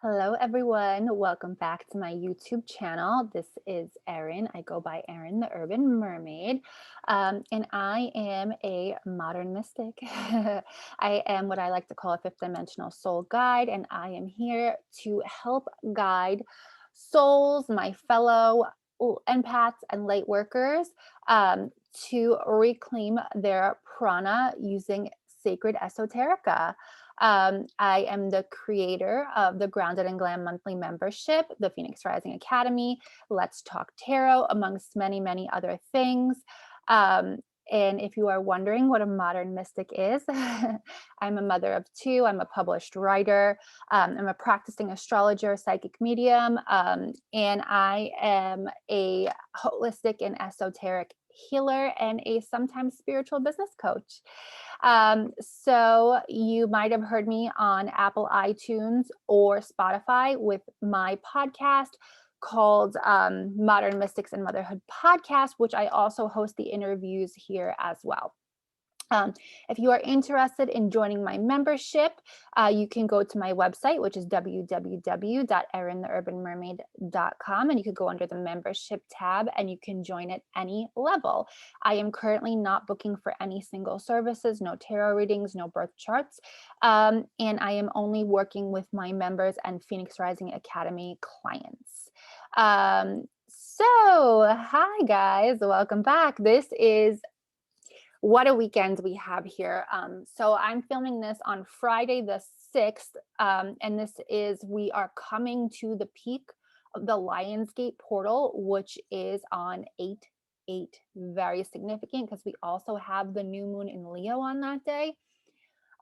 Hello, everyone. Welcome back to my YouTube channel. This is Erin. I go by Erin, the Urban Mermaid, and I am a modern mystic. I am what I like to call a fifth dimensional soul guide, and I am here to help guide souls, my fellow empaths and light workers, to reclaim their prana using sacred esoterica. I am the creator of the Grounded and Glam monthly membership, the Phoenix Rising Academy, Let's Talk Tarot, amongst many, many other things. Um, and if you are wondering what a modern mystic is, I'm a mother of two. I'm a published writer. I'm a practicing astrologer, psychic medium, and I am a holistic and esoteric healer and a sometimes spiritual business coach. So you might have heard me on Apple iTunes or Spotify with my podcast called Modern Mystics and Motherhood Podcast, which I also host the interviews here as well. If you are interested in joining my membership, you can go to my website, which is www.erintheurbanmermaid.com, and you could go under the membership tab and you can join at any level. I am currently not booking for any single services, no tarot readings, no birth charts, and I am only working with my members and Phoenix Rising Academy clients. Hi guys, welcome back. This is what a weekend we have here. So I'm filming this on Friday the 6th, and we are coming to the peak of the Lionsgate portal, which is on 8/8. Very significant because we also have the new moon in Leo on that day.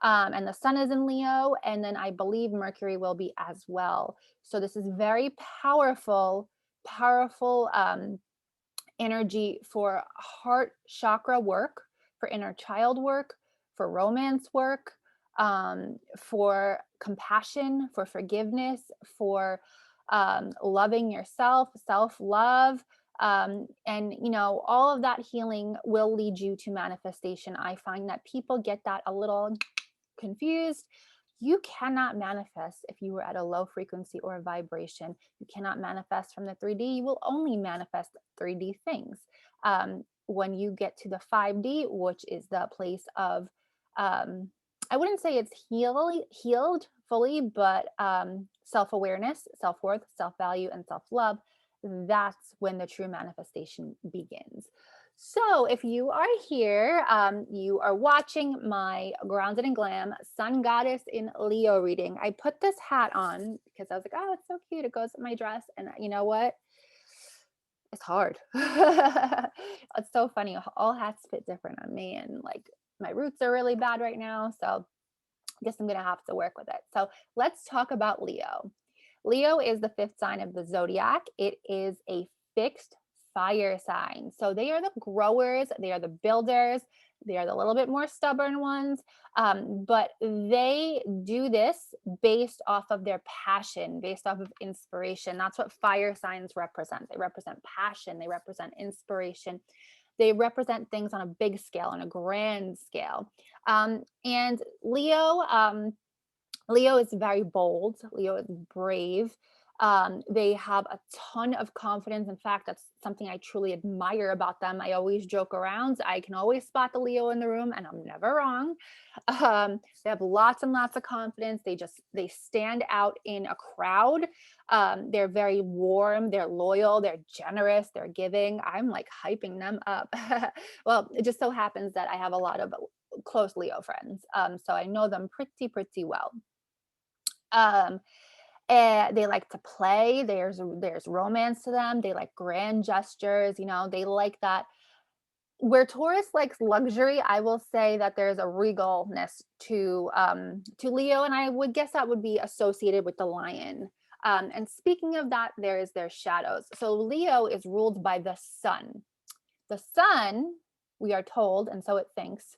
And the sun is in Leo, and then I believe Mercury will be as well. So this is very powerful, powerful energy for heart chakra work, for inner child work, for romance work, for compassion, for forgiveness, for loving yourself, self-love. And all of that healing will lead you to manifestation. I find that people get that a little confused. You cannot manifest if you were at a low frequency or a vibration. You cannot manifest from the 3D. You will only manifest 3D things. When you get to the 5D, which is the place of, I wouldn't say it's healed fully, but self-awareness, self-worth, self-value, and self-love, that's when the true manifestation begins. So if you are here, you are watching my Grounded and Glam Sun Goddess in Leo reading. I put this hat on because I was like, oh, it's so cute. It goes with my dress. And you know what? It's hard. It's so funny. All hats fit different on me. And like my roots are really bad right now. So I guess I'm going to have to work with it. So let's talk about Leo. Leo is the fifth sign of the zodiac. It is a fixed fire sign. So they are the growers, they are the builders, they are the little bit more stubborn ones. But they do this based off of their passion, based off of inspiration. That's what fire signs represent. They represent passion, they represent inspiration. They represent things on a big scale, on a grand scale. And Leo is very bold. Leo is brave. They have a ton of confidence. In fact, that's something I truly admire about them. I always joke around. I can always spot the Leo in the room, and I'm never wrong. They have lots and lots of confidence. They stand out in a crowd. They're very warm. They're loyal. They're generous. They're giving. I'm like hyping them up. Well, it just so happens that I have a lot of close Leo friends, so I know them pretty well. Um, and they like to play. There's romance to them. They like grand gestures. They like that. Where Taurus likes luxury, I will say that there's a regalness to Leo, and I would guess that would be associated with the lion. And speaking of that, there is their shadows. So Leo is ruled by the sun. The sun, we are told, and so it thinks,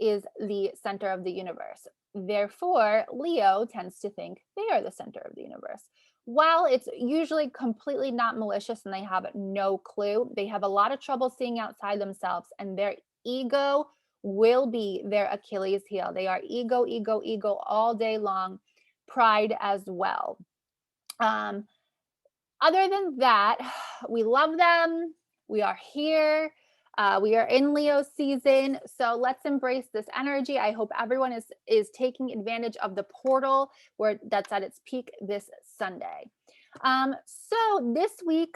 is the center of the universe. Therefore, Leo tends to think they are the center of the universe. While it's usually completely not malicious and they have no clue, they have a lot of trouble seeing outside themselves, and their ego will be their Achilles heel. They are ego all day long, pride as well. Um, Other than that, we love them. We are here. We are in Leo season, so let's embrace this energy. I hope everyone is taking advantage of the portal where that's at its peak this Sunday. So this week,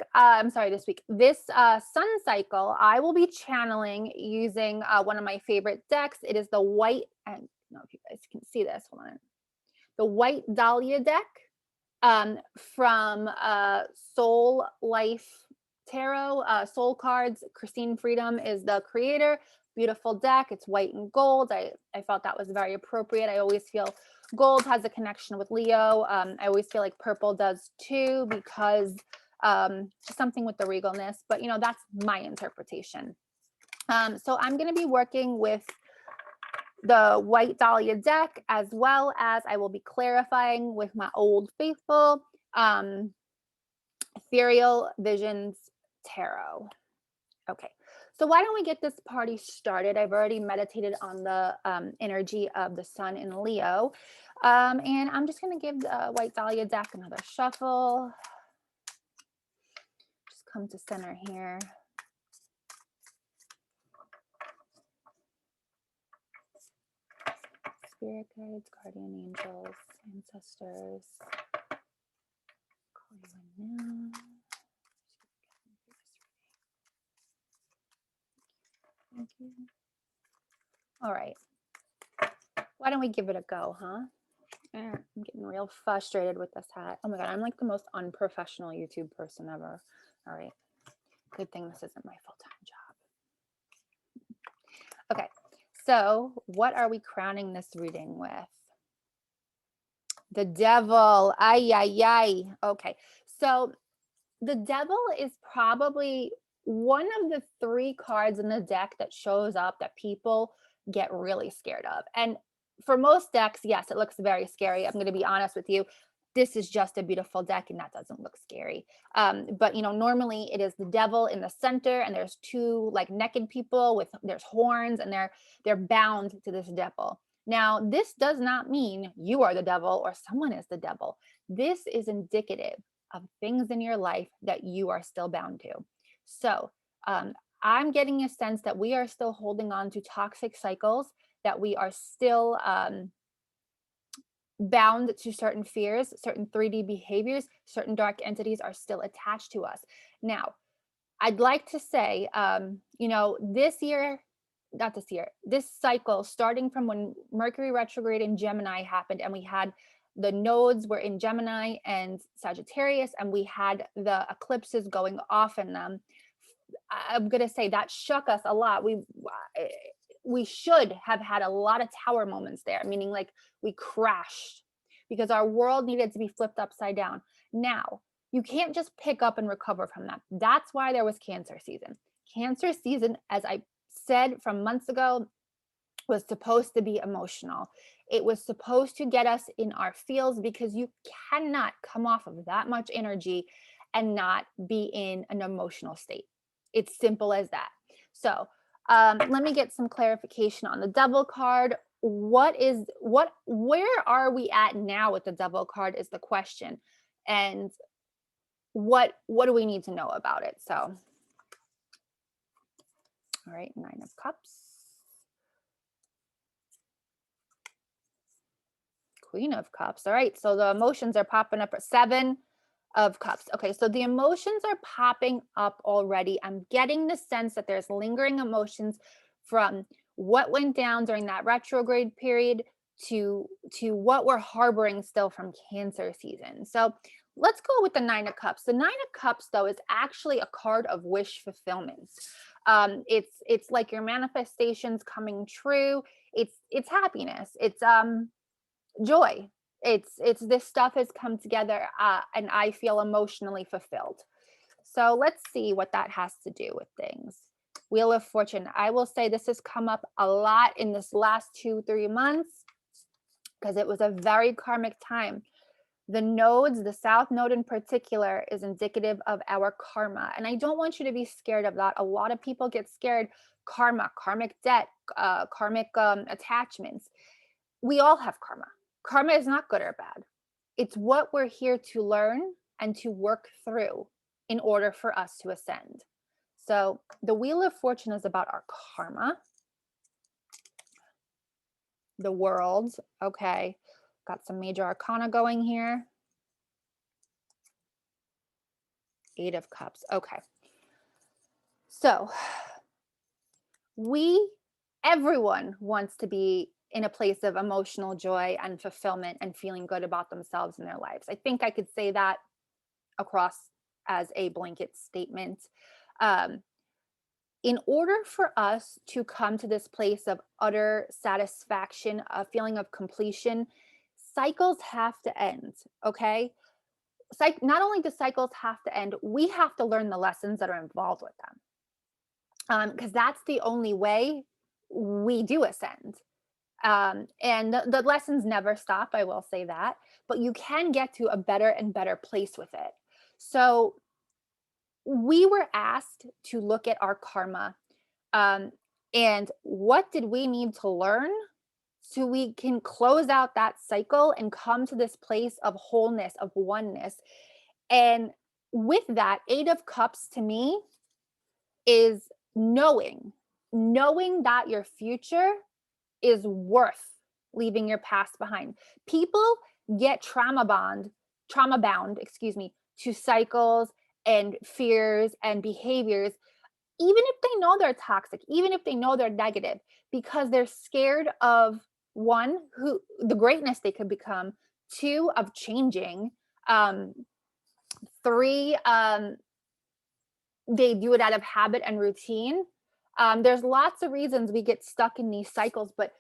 this sun cycle, I will be channeling using one of my favorite decks. It is the white, I don't know if you guys can see this. Hold on, the White Dahlia deck from Soul Life Tarot, Soul Cards. Christine Freedom is the creator. Beautiful deck. It's white and gold. I felt that was very appropriate. I always feel gold has a connection with Leo. I always feel like purple does too, because something with the regalness, but you know, that's my interpretation. So I'm going to be working with the White Dahlia deck, as well as I will be clarifying with my old faithful Ethereal Visions Tarot. Okay, so why don't we get this party started? I've already meditated on the energy of the sun in Leo. And I'm just going to give the White Dahlia deck another shuffle. Just come to center here. Spirit guides, guardian angels, ancestors. Call you in now. Thank you. All right. Why don't we give it a go, huh? I'm getting real frustrated with this hat. Oh my God, I'm like the most unprofessional YouTube person ever. All right. Good thing this isn't my full-time job. Okay. So what are we crowning this reading with? The devil. Ay, ay, ay. Okay. So the devil is probably one of the 3 cards in the deck that shows up that people get really scared of. And for most decks, yes, it looks very scary. I'm going to be honest with you. This is just a beautiful deck and that doesn't look scary. But you know, normally it is the devil in the center and there's 2 like naked people with there's horns and they're bound to this devil. Now, this does not mean you are the devil or someone is the devil. This is indicative of things in your life that you are still bound to. So I'm getting a sense that we are still holding on to toxic cycles, that we are still bound to certain fears, certain 3D behaviors, certain dark entities are still attached to us. Now, I'd like to say, you know, this cycle, starting from when Mercury retrograde in Gemini happened and we had the nodes were in Gemini and Sagittarius, and we had the eclipses going off in them. I'm going to say that shook us a lot. We should have had a lot of tower moments there, meaning like we crashed because our world needed to be flipped upside down. Now, you can't just pick up and recover from that. That's why there was Cancer season. Cancer season, as I said from months ago, was supposed to be emotional. It was supposed to get us in our feels, because you cannot come off of that much energy and not be in an emotional state. It's simple as that. So let me get some clarification on the devil card. Where are we at now with the devil card is the question. And what do we need to know about it? So, all right, 9 of Cups. Queen of Cups. All right, so the emotions are popping up at 7 of Cups. Okay, so the emotions are popping up already. I'm getting the sense that there's lingering emotions from what went down during that retrograde period to what we're harboring still from Cancer season. So let's go with the 9 of Cups. The 9 of Cups, though, is actually a card of wish fulfillment. It's like your manifestations coming true. It's happiness. It's joy. It's this stuff has come together, and I feel emotionally fulfilled. So let's see what that has to do with things. Wheel of Fortune. I will say this has come up a lot in this last 2-3 months because it was a very karmic time. The nodes, the South Node in particular, is indicative of our karma. And I don't want you to be scared of that. A lot of people get scared. Karma, karmic debt, karmic attachments. We all have karma. Karma is not good or bad. It's what we're here to learn and to work through in order for us to ascend. So the Wheel of Fortune is about our karma, the world. Okay, got some major arcana going here. Eight of Cups. Okay. So everyone wants to be in a place of emotional joy and fulfillment and feeling good about themselves and their lives. I think I could say that across as a blanket statement. Um, in order for us to come to this place of utter satisfaction, a feeling of completion, cycles have to end. Okay. Not only do cycles have to end, we have to learn the lessons that are involved with them. Because that's the only way we do ascend. And the lessons never stop, I will say that, but you can get to a better and better place with it. So we were asked to look at our karma, um, and what did we need to learn so we can close out that cycle and come to this place of wholeness, of oneness. And with that, Eight of Cups to me is knowing that your future is worth leaving your past behind. People get trauma bound, excuse me, to cycles and fears and behaviors, even if they know they're toxic, even if they know they're negative, because they're scared of one, who the greatness they could become, two, of changing, three, they do it out of habit and routine. There's lots of reasons we get stuck in these cycles, but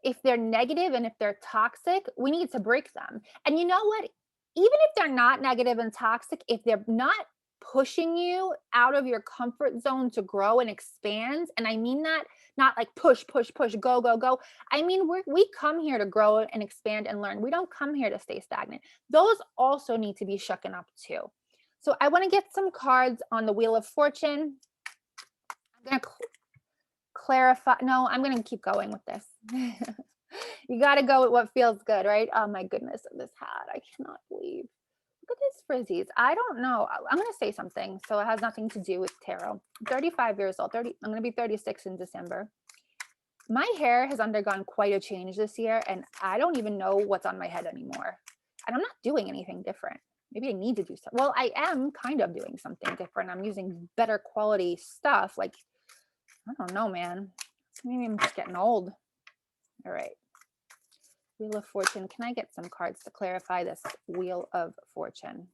if they're negative and if they're toxic, we need to break them. And you know what? Even if they're not negative and toxic, if they're not pushing you out of your comfort zone to grow and expand, and I mean that not like push, push, push, go, go, go. I mean, we come here to grow and expand and learn. We don't come here to stay stagnant. Those also need to be shucken up too. So I want to get some cards on the Wheel of Fortune. I'm going to clarify. No, I'm going to keep going with this. You got to go with what feels good, right? Oh my goodness, this hat. I cannot believe. Look at these frizzies. I don't know. I'm going to say something. So it has nothing to do with tarot. I'm 35 years old. I'm going to be 36 in December. My hair has undergone quite a change this year, and I don't even know what's on my head anymore. And I'm not doing anything different. Maybe I need to do something. Well, I am kind of doing something different. I'm using better quality stuff. Like, I don't know, man. Maybe I'm just getting old. All right. Wheel of Fortune. Can I get some cards to clarify this Wheel of Fortune?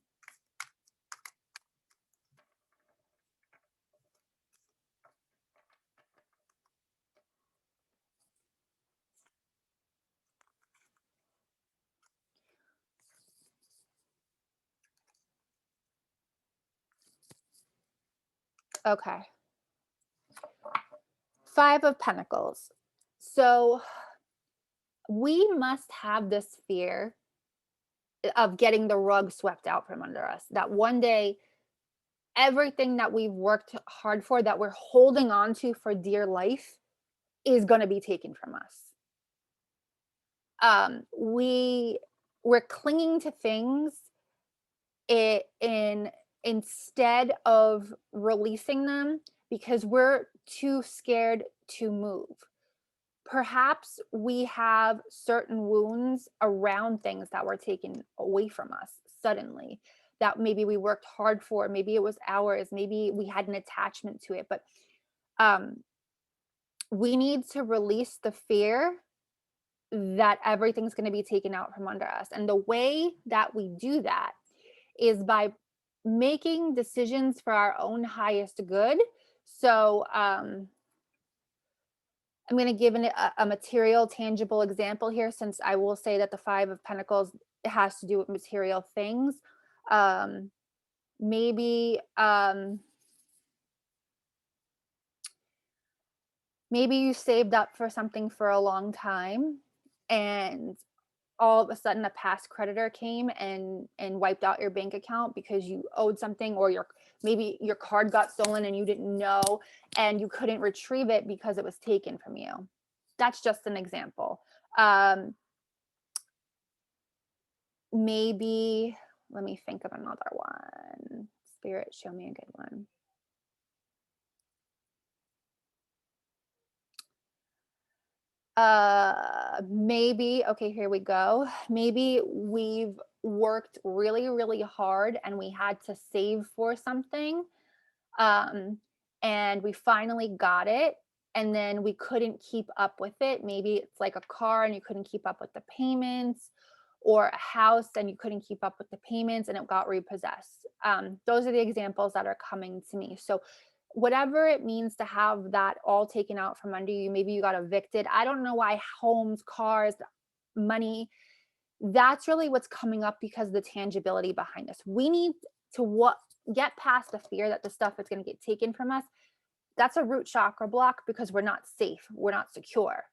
Okay. Five of Pentacles. So we must have this fear of getting the rug swept out from under us, that one day everything that we've worked hard for, that we're holding on to for dear life, is going to be taken from us. We're clinging to things instead of releasing them because we're too scared to move. Perhaps we have certain wounds around things that were taken away from us suddenly, that maybe we worked hard for, maybe it was ours, maybe we had an attachment to it, but we need to release the fear that everything's going to be taken out from under us. And the way that we do that is by making decisions for our own highest good. So I'm going to give a material, tangible example here, since I will say that the Five of Pentacles has to do with material things. Maybe you saved up for something for a long time, and all of a sudden a past creditor came and wiped out your bank account because you owed something, or maybe your card got stolen and you didn't know, and you couldn't retrieve it because it was taken from you. That's just an example. maybe let me think of another one. Spirit, show me a good one. Maybe, okay, here we go. Maybe we've worked really, really hard and we had to save for something, um, and we finally got it, and then we couldn't keep up with it. Maybe it's like a car and you couldn't keep up with the payments, or a house and you couldn't keep up with the payments and it got repossessed. Those are the examples that are coming to me. So, whatever it means to have that all taken out from under you, maybe you got evicted. I don't know why homes, cars, money, that's really what's coming up because of the tangibility behind this. We need to get past the fear that the stuff is going to get taken from us. That's a root chakra block because we're not safe, we're not secure.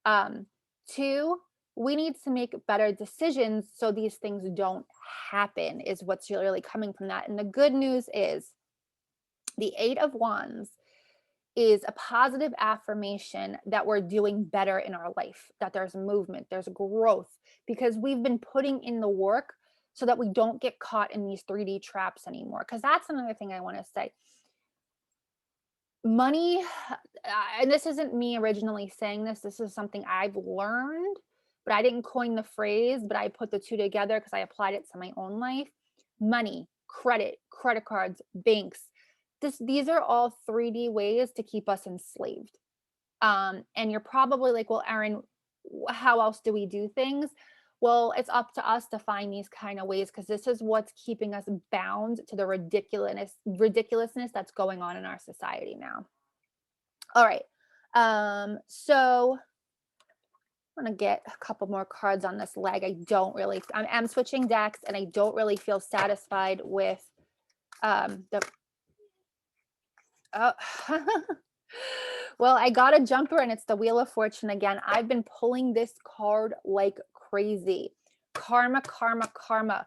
um Two, we need to make better decisions so these things don't happen, is what's really coming from that. And the good news is the 8 of Wands is a positive affirmation that we're doing better in our life, that there's movement, there's growth, because we've been putting in the work so that we don't get caught in these 3D traps anymore. Because that's another thing I want to say. Money, and this isn't me originally saying this, this is something I've learned, but I didn't coin the phrase, but I put the two together because I applied it to my own life. Money, credit, credit cards, banks. These are all 3D ways to keep us enslaved. And you're probably like, well, Erin, how else do we do things? Well, it's up to us to find these kind of ways because this is what's keeping us bound to the ridiculousness that's going on in our society now. All right. So I'm gonna get a couple more cards on this leg. I'm switching decks and I don't really feel satisfied with the oh. Well, I got a jumper and it's the Wheel of Fortune again. I've been pulling this card like crazy. Karma, karma, karma.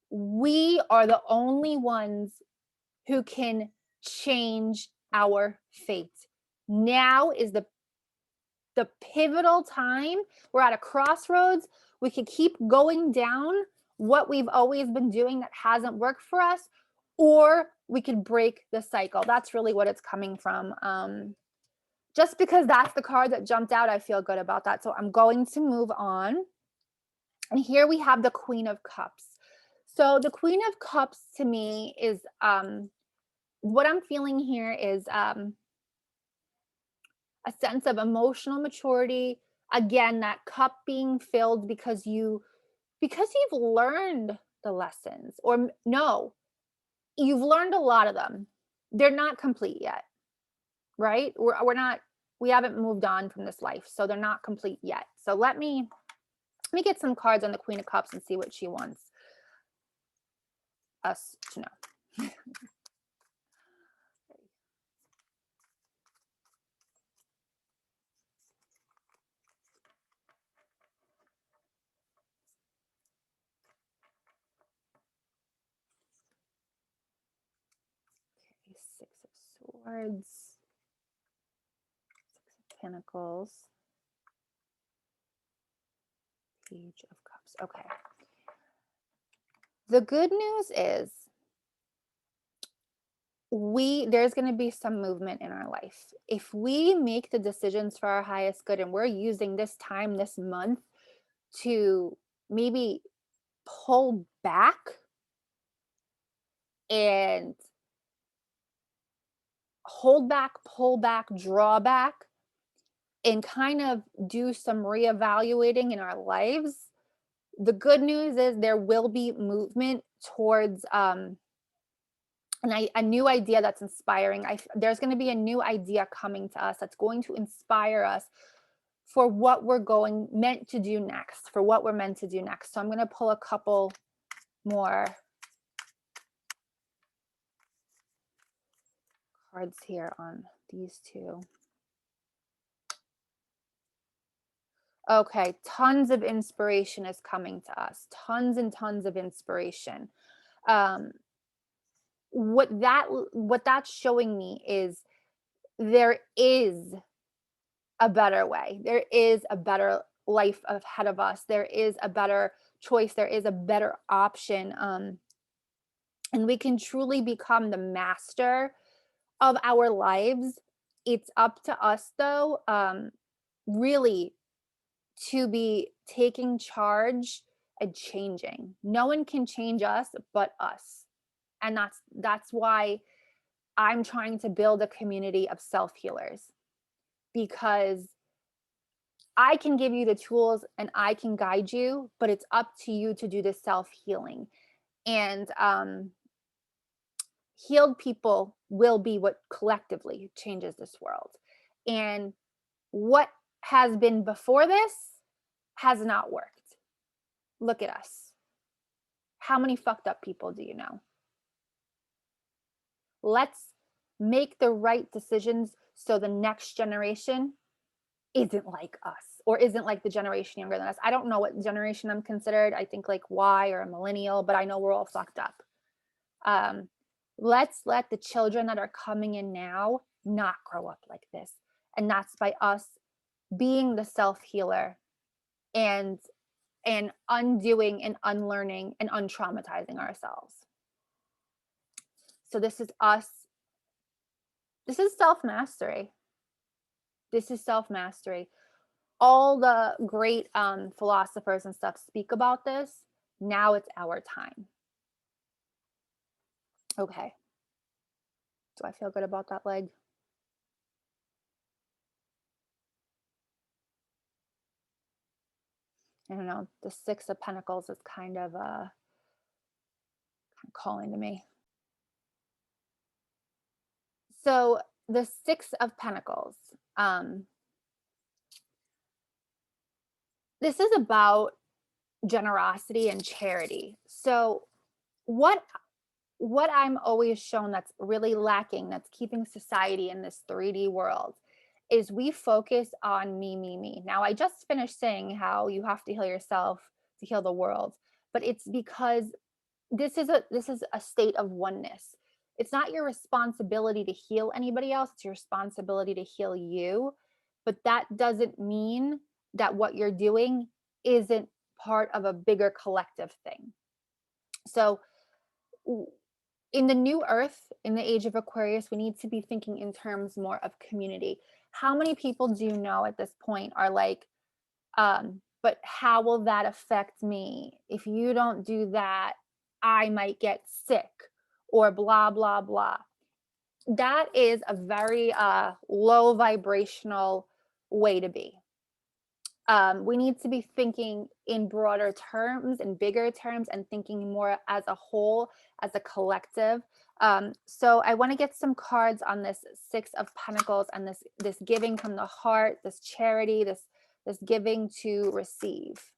We are the only ones who can change our fate. Now is the pivotal time. We're at a crossroads. We could keep going down what we've always been doing that hasn't worked for us, or we could break the cycle. That's really what it's coming from. Just because that's the card that jumped out, I feel good about that. So I'm going to move on. And here we have the Queen of Cups. So the Queen of Cups to me is what I'm feeling here is a sense of emotional maturity. Again, that cup being filled because you've learned the lessons, or no, you've learned a lot of them. They're not complete yet, right? We're not, we haven't moved on from this life, so they're not complete yet. So let me get some cards on the Queen of Cups and see what she wants us to know. Okay, Six of Swords, Six of Pentacles, Page of Cups. Okay. The good news is there's going to be some movement in our life. If we make the decisions for our highest good and we're using this time this month to maybe pull back and hold back, pull back, draw back, and kind of do some reevaluating in our lives, the good news is there will be movement towards a new idea that's inspiring. There's going to be a new idea coming to us that's going to inspire us for what meant to do next, for what we're meant to do next. So I'm going to pull a couple more cards here on these two. Okay, tons of inspiration is coming to us. Tons and tons of inspiration. What that's showing me is there is a better way. There is a better life ahead of us. There is a better choice, there is a better option, and we can truly become the master of our lives. It's up to us though, really, to be taking charge and changing. No one can change us but us. And that's why I'm trying to build a community of self-healers, because I can give you the tools and I can guide you, but it's up to you to do the self-healing. And healed people will be what collectively changes this world. And what has been before this has not worked. Look at us. How many fucked up people do you know? Let's make the right decisions so the next generation isn't like us, or isn't like the generation younger than us. I don't know what generation I'm considered. I think like Y or a millennial, but I know we're all fucked up. Um, let's let the children that are coming in now not grow up like this. And that's by us being the self-healer, and undoing and unlearning and untraumatizing ourselves. So this is us. This is self-mastery. This is self-mastery. All the great philosophers and stuff speak about this. Now it's our time. Okay. Do I feel good about that leg? I don't know. The Six of Pentacles is kind of calling to me. So the Six of Pentacles, this is about generosity and charity. So what I'm always shown that's really lacking, that's keeping society in this 3D world, is we focus on me, me, me. Now, I just finished saying how you have to heal yourself to heal the world, but it's because this is a state of oneness. It's not your responsibility to heal anybody else, it's your responsibility to heal you. But that doesn't mean that what you're doing isn't part of a bigger collective thing. So in the new earth, in the age of Aquarius, we need to be thinking in terms more of community. How many people do you know at this point are like, but how will that affect me? If you don't do that, I might get sick, or blah, blah, blah. That is a very low vibrational way to be. We need to be thinking in broader terms and bigger terms, and thinking more as a whole, as a collective. So I want to get some cards on this Six of Pentacles and this giving from the heart, this charity, this giving to receive.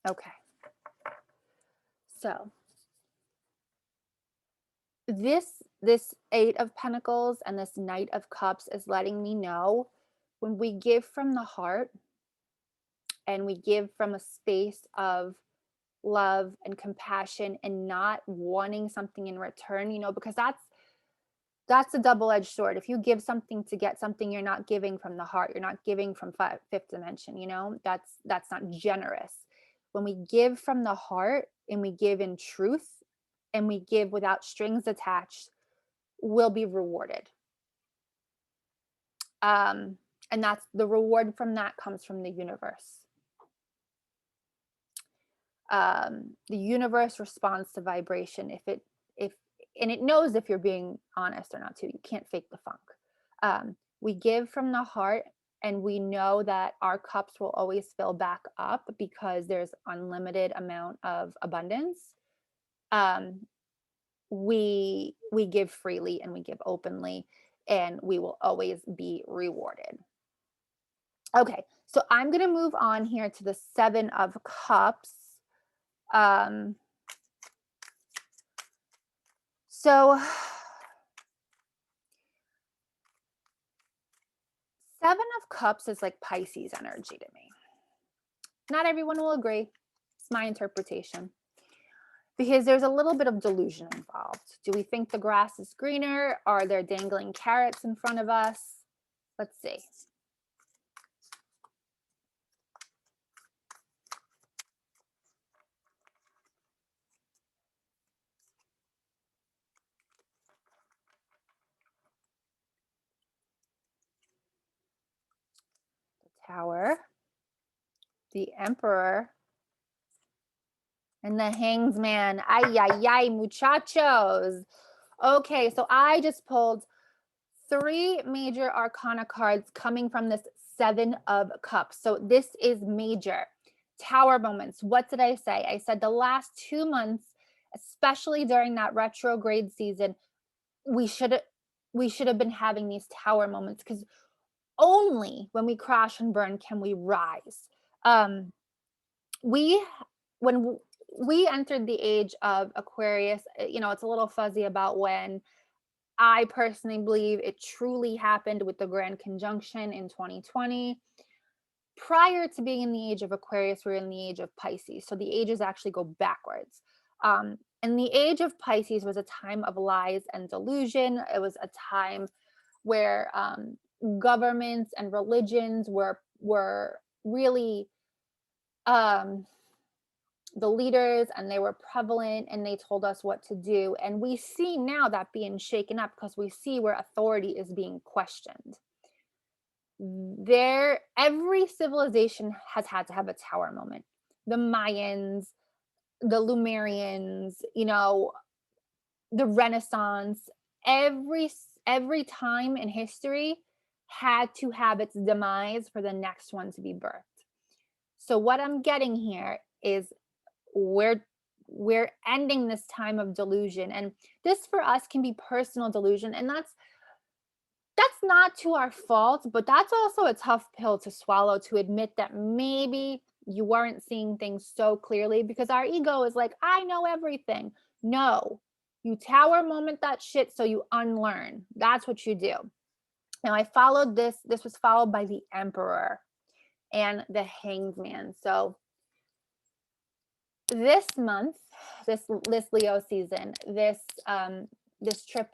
Okay. So this Eight of Pentacles and this Knight of Cups is letting me know, when we give from the heart and we give from a space of love and compassion and not wanting something in return, because that's a double-edged sword. If you give something to get something, you're not giving from the heart. You're not giving from fifth dimension, that's not generous. When we give from the heart and we give in truth and we give without strings attached, we'll be rewarded. And that's the reward from that comes from the universe. The universe responds to vibration. And it knows if you're being honest or not too. You can't fake the funk. We give from the heart, and we know that our cups will always fill back up because there's unlimited amount of abundance. We give freely and we give openly, and we will always be rewarded. Okay, so I'm going to move on here to the Seven of Cups. So Seven of Cups is like Pisces energy to me. Not everyone will agree. It's my interpretation. because there's a little bit of delusion involved. Do we think the grass is greener? Are there dangling carrots in front of us? Let's see. The Tower, the Emperor, and the Hanged Man. Ay, ay, ay, muchachos. Okay, so I just pulled 3 major arcana cards coming from this 7 of Cups. So this is major. Tower moments. What did I say? I said the last 2 months, especially during that retrograde season, we should have been having these tower moments, because only when we crash and burn can we rise. We when we entered the age of Aquarius, it's a little fuzzy about when. I personally believe it truly happened with the Grand Conjunction in 2020. Prior to being in the age of Aquarius, we're in the age of Pisces. So the ages actually go backwards. And the age of Pisces was a time of lies and delusion. It was a time where governments and religions were really the leaders, and they were prevalent, and they told us what to do. And we see now that being shaken up, because we see where authority is being questioned. Every civilization has had to have a tower moment. The Mayans, the Lumerians, the Renaissance, every time in history had to have its demise for the next one to be birthed. So what I'm getting here is we're ending this time of delusion, and this for us can be personal delusion, and that's not to our fault, but that's also a tough pill to swallow, to admit that maybe you weren't seeing things so clearly, because our ego is like, I know everything. No, you tower moment that shit, so you unlearn. That's what you do. Now I followed this was followed by the Emperor and the Hanged Man. So this month, this Leo season, this trip,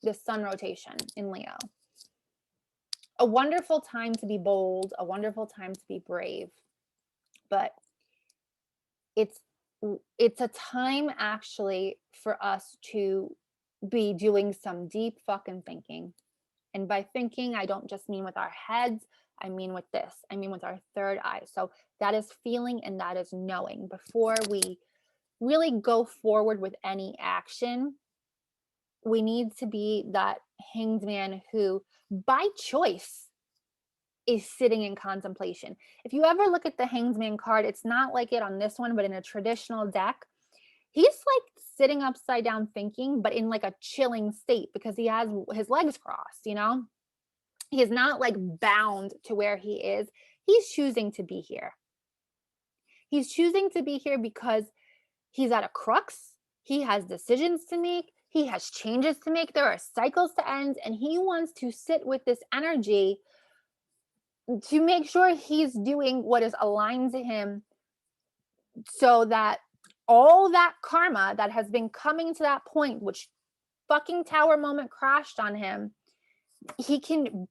this sun rotation in Leo, a wonderful time to be bold, a wonderful time to be brave, but it's a time actually for us to be doing some deep fucking thinking. And by thinking, I don't just mean with our heads, I mean with this. I mean with our third eye. So that is feeling, and that is knowing. Before we really go forward with any action, we need to be that hanged man who, by choice, is sitting in contemplation. If you ever look at the hanged man card, it's not like it on this one, but in a traditional deck, he's like sitting upside down thinking, but in like a chilling state, because he has his legs crossed, He is not like bound to where he is. He's choosing to be here. He's choosing to be here because he's at a crux. He has decisions to make. He has changes to make. There are cycles to end. And he wants to sit with this energy to make sure he's doing what is aligned to him, so that all that karma that has been coming to that point, which fucking tower moment crashed on him, he can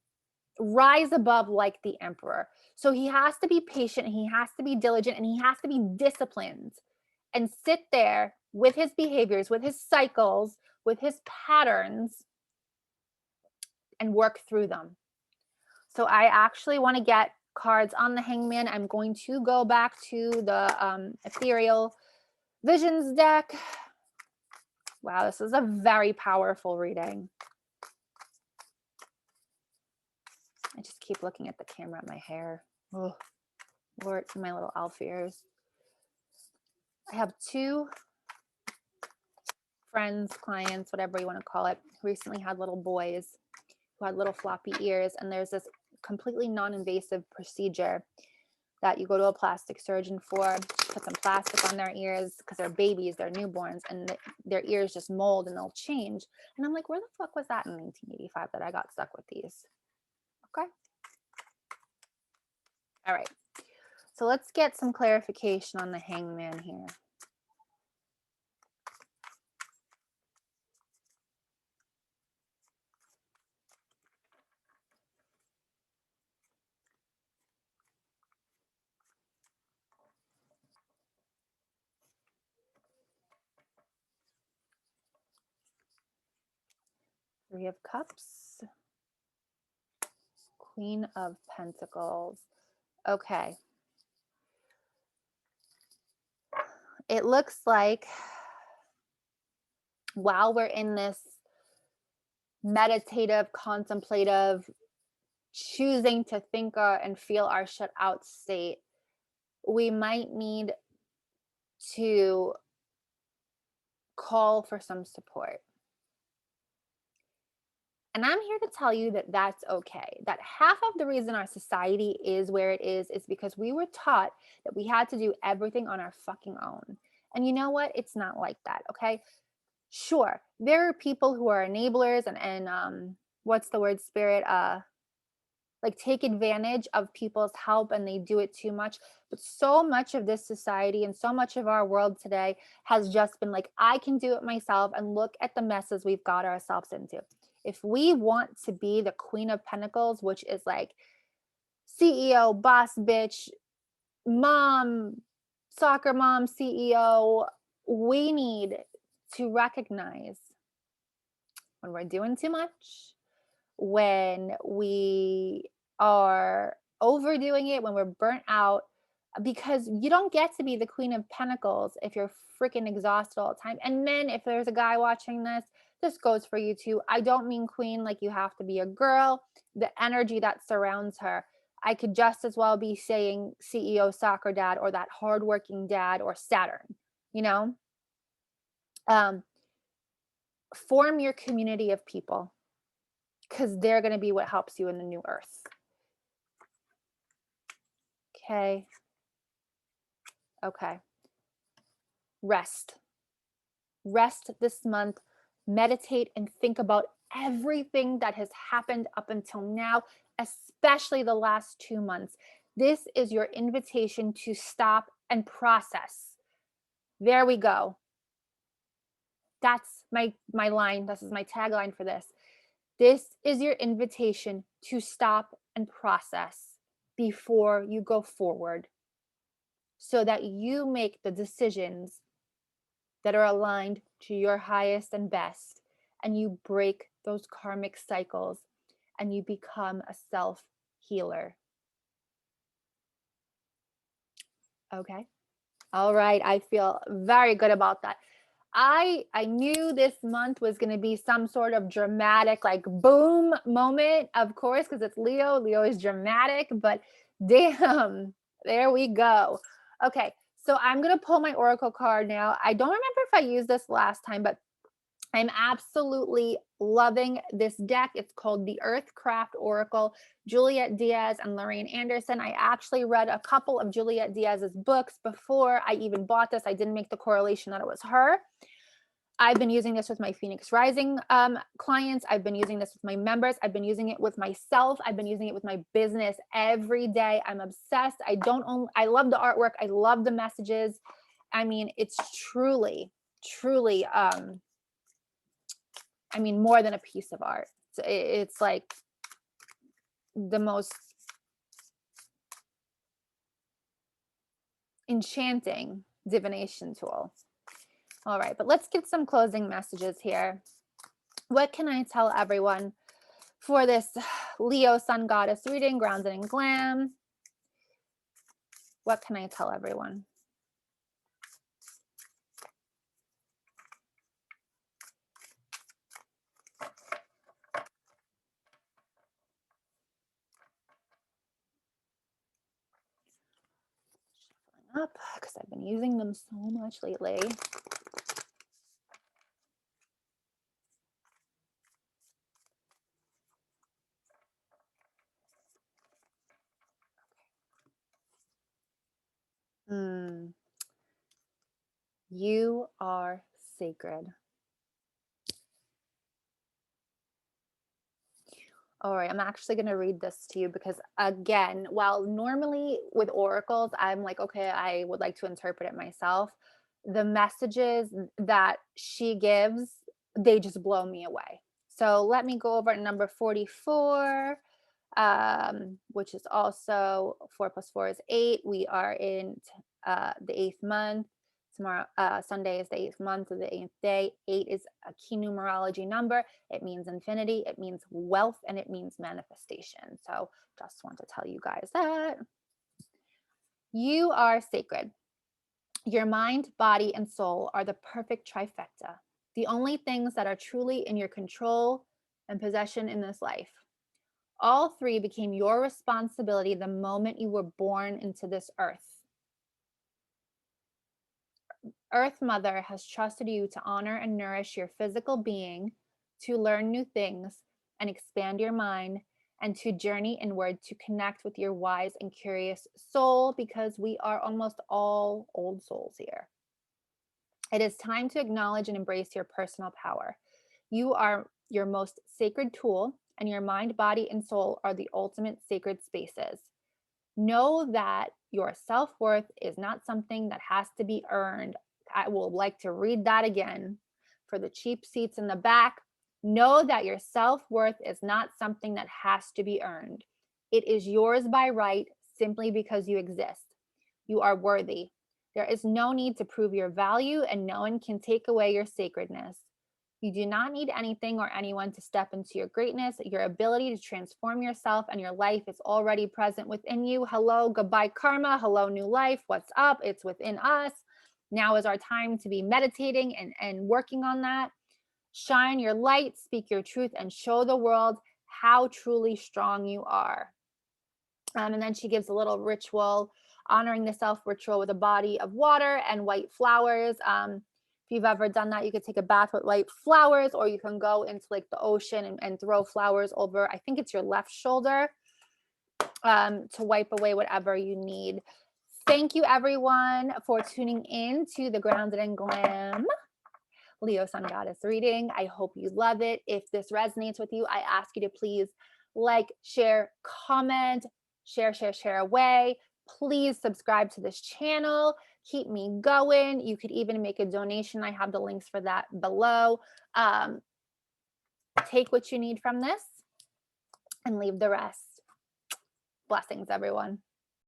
rise above like the Emperor. So he has to be patient, he has to be diligent, and he has to be disciplined and sit there with his behaviors, with his cycles, with his patterns, and work through them. So I actually want to get cards on the Hangman. I'm going to go back to the Ethereal Visions deck. Wow, this is a very powerful reading. I just keep looking at the camera at my hair. Oh, Lord, my little elf ears. I have 2 friends, clients, whatever you want to call it, who recently had little boys who had little floppy ears. And there's this completely non-invasive procedure that you go to a plastic surgeon for, put some plastic on their ears, because they're babies, they're newborns, and their ears just mold and they'll change. And I'm like, where the fuck was that in 1985 that I got stuck with these? Okay. All right. So let's get some clarification on the Hangman here. Three of Cups, Queen of Pentacles. Okay. It looks like while we're in this meditative, contemplative, choosing to think and feel our shut out state, we might need to call for some support. And I'm here to tell you that that's okay. That half of the reason our society is where it is because we were taught that we had to do everything on our fucking own. And you know what? It's not like that, okay? Sure, there are people who are enablers and what's the word, spirit? Like take advantage of people's help and they do it too much. But so much of this society and so much of our world today has just been like, I can do it myself, and look at the messes we've got ourselves into. If we want to be the Queen of Pentacles, which is like CEO, boss bitch, mom, soccer mom, CEO, we need to recognize when we're doing too much, when we are overdoing it, when we're burnt out, because you don't get to be the Queen of Pentacles if you're freaking exhausted all the time. And men, if there's a guy watching this goes for you too. I don't mean queen like you have to be a girl. The energy that surrounds her, I could just as well be saying CEO, soccer dad, or that hardworking dad, or Saturn, you know? Form your community of people, because they're going to be what helps you in the new earth. Okay. Okay. Rest. Rest this month. Meditate and think about everything that has happened up until now, especially the last 2 months. This is your invitation to stop and process. There we go. That's my line. This is my tagline for this. This is your invitation to stop and process before you go forward, so that you make the decisions that are aligned to your highest and best, and you break those karmic cycles and you become a self-healer. Okay. All right. I feel very good about that. I knew this month was going to be some sort of dramatic, like, boom moment, of course, because it's Leo. Leo is dramatic, but damn, there we go. Okay, so I'm going to pull my oracle card now. I don't remember if I used this last time, but I'm absolutely loving this deck. It's called the Earthcraft Oracle, Juliet Diaz and Lorraine Anderson. I actually read a couple of Juliet Diaz's books before I even bought this. I didn't make the correlation that it was her. I've been using this with my Phoenix Rising clients. I've been using this with my members. I've been using it with myself. I've been using it with my business every day. I'm obsessed. I love the artwork. I love the messages. I mean, it's truly, truly, more than a piece of art. It's like the most enchanting divination tool. All right, but let's get some closing messages here. What can I tell everyone for this Leo Sun Goddess reading, grounded in glam? What can I tell everyone? Up, because I've been using them so much lately. You are sacred. All right, I'm actually going to read this to you because, again, while normally with oracles, I'm like, okay, I would like to interpret it myself. The messages that she gives, they just blow me away. So let me go over number 44, which is also 4 + 4 is 8. We are in the 8th month. Tomorrow, Sunday is the 8th month of the 8th day. 8 is a key numerology number. It means infinity, it means wealth, and it means manifestation. So just want to tell you guys that. You are sacred. Your mind, body, and soul are the perfect trifecta, the only things that are truly in your control and possession in this life. All three became your responsibility the moment you were born into this earth. Earth Mother has trusted you to honor and nourish your physical being, to learn new things and expand your mind, and to journey inward to connect with your wise and curious soul, because we are almost all old souls here. It is time to acknowledge and embrace your personal power. You are your most sacred tool, and your mind, body, and soul are the ultimate sacred spaces. Know that your self-worth is not something that has to be earned. I will like to read that again for the cheap seats in the back. Know that your self-worth is not something that has to be earned. It is yours by right simply because you exist. You are worthy. There is no need to prove your value, and no one can take away your sacredness. You do not need anything or anyone to step into your greatness. Your ability to transform yourself and your life is already present within you. Hello, goodbye karma. Hello, new life. What's up? It's within us. Now is our time to be meditating and working on that. Shine your light, speak your truth, and show the world how truly strong you are. And then she gives a little ritual, honoring the self ritual with a body of water and white flowers. If you've ever done that, you could take a bath with white flowers, or you can go into like the ocean and throw flowers over, I think it's your left shoulder, to wipe away whatever you need. Thank you, everyone, for tuning in to the Grounded and Glam Leo Sun Goddess reading. I hope you love it. If this resonates with you, I ask you to please like, share, comment, share away. Please subscribe to this channel. Keep me going. You could even make a donation. I have the links for that below. Take what you need from this and leave the rest. Blessings, everyone.